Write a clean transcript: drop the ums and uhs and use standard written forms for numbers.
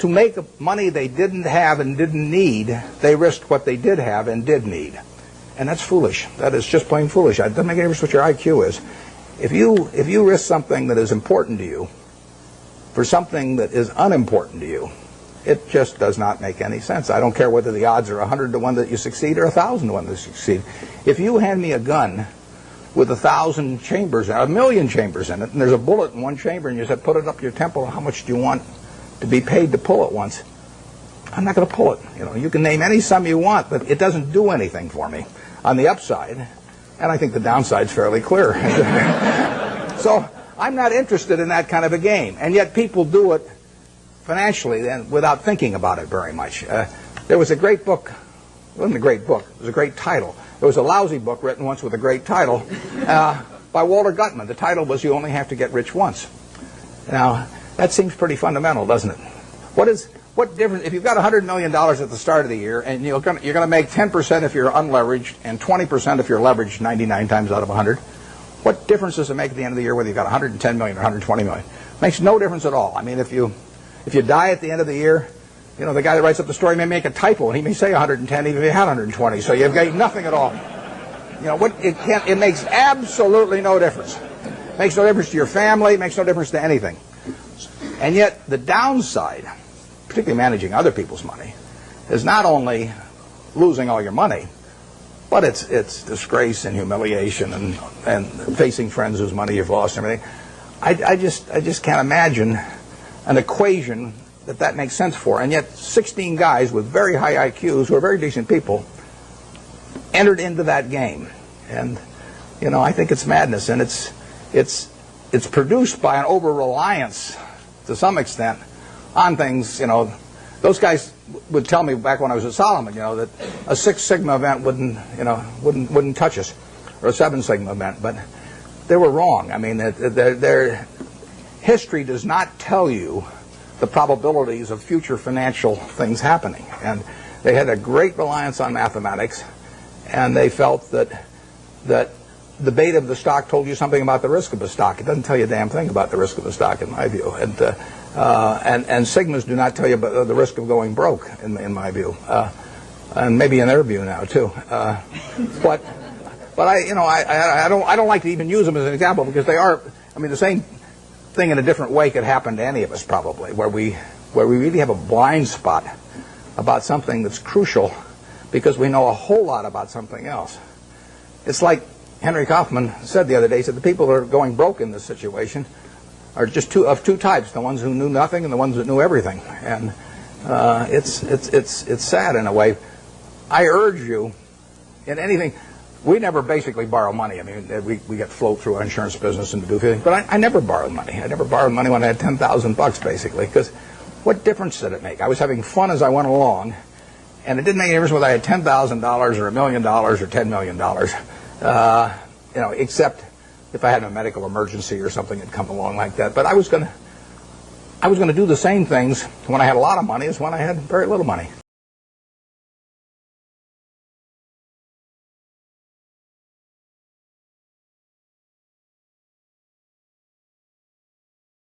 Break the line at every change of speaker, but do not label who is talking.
to make money they didn't have and didn't need, they risked what they did have and did need. And that's foolish. That is just plain foolish. It doesn't make any difference what your IQ is. If you risk something that is important to you for something that is unimportant to you, it just does not make any sense. I don't care whether the odds are 100 to 1 that you succeed or 1,000 to 1 that you succeed. If you hand me a gun with 1,000 chambers, 1,000,000 chambers in it, and there's a bullet in one chamber, and you said, put it up your temple, how much do you want to be paid to pull it once? I'm not going to pull it. You can name any sum you want, but it doesn't do anything for me on the upside, and I think the downside's fairly clear. So I'm not interested in that kind of a game, and yet people do it financially and without thinking about it very much. There was a great book. It wasn't a great book. It was a great title. There was a lousy book written once with a great title by Walter Gutman. The title was "You Only Have to Get Rich Once." Now, that seems pretty fundamental, doesn't it? What difference if you've got $100 million at the start of the year and you're going to make 10% if you're unleveraged and 20% if you're leveraged 99 times out of 100? What difference does it make at the end of the year whether you've got 110 million or 120 million? It makes no difference at all. I mean, if you die at the end of the year, the guy that writes up the story may make a typo and he may say 110 even if he had 120, so you've got nothing at all. It makes absolutely no difference. It makes no difference to your family, it makes no difference to anything. And yet the downside, particularly managing other people's money, is not only losing all your money, but it's disgrace and humiliation and facing friends whose money you've lost and everything. I just can't imagine an equation that makes sense for. And yet 16 guys with very high IQs who are very decent people entered into that game. And I think it's madness, and it's produced by an over-reliance to some extent on things. Those guys would tell me back when I was at Solomon, that a 6 Sigma event wouldn't touch us, or a 7 Sigma event, but they were wrong. I mean, their history does not tell you the probabilities of future financial things happening, and they had a great reliance on mathematics, and they felt that the beta of the stock told you something about the risk of the stock. It doesn't tell you a damn thing about the risk of the stock, in my view. And Sigmas do not tell you about the risk of going broke, in my view, and maybe in their view now too. But I don't like to even use them as an example because they are. I mean, the same thing in a different way could happen to any of us probably, where we really have a blind spot about something that's crucial because we know a whole lot about something else. It's like Henry Kaufman said the other day. He said the people that are going broke in this situation are just of two types: the ones who knew nothing and the ones that knew everything. And it's sad in a way. I urge you, in anything, we never basically borrow money. I mean, we get float through our insurance business and to do things, but I never borrowed money. I never borrowed money when I had $10,000 basically, because what difference did it make? I was having fun as I went along, and it didn't make any difference whether I had $10,000 or $1 million or $10 million. Except if I had a medical emergency or something had come along like that. But I was going to do the same things when I had a lot of money as when I had very little money.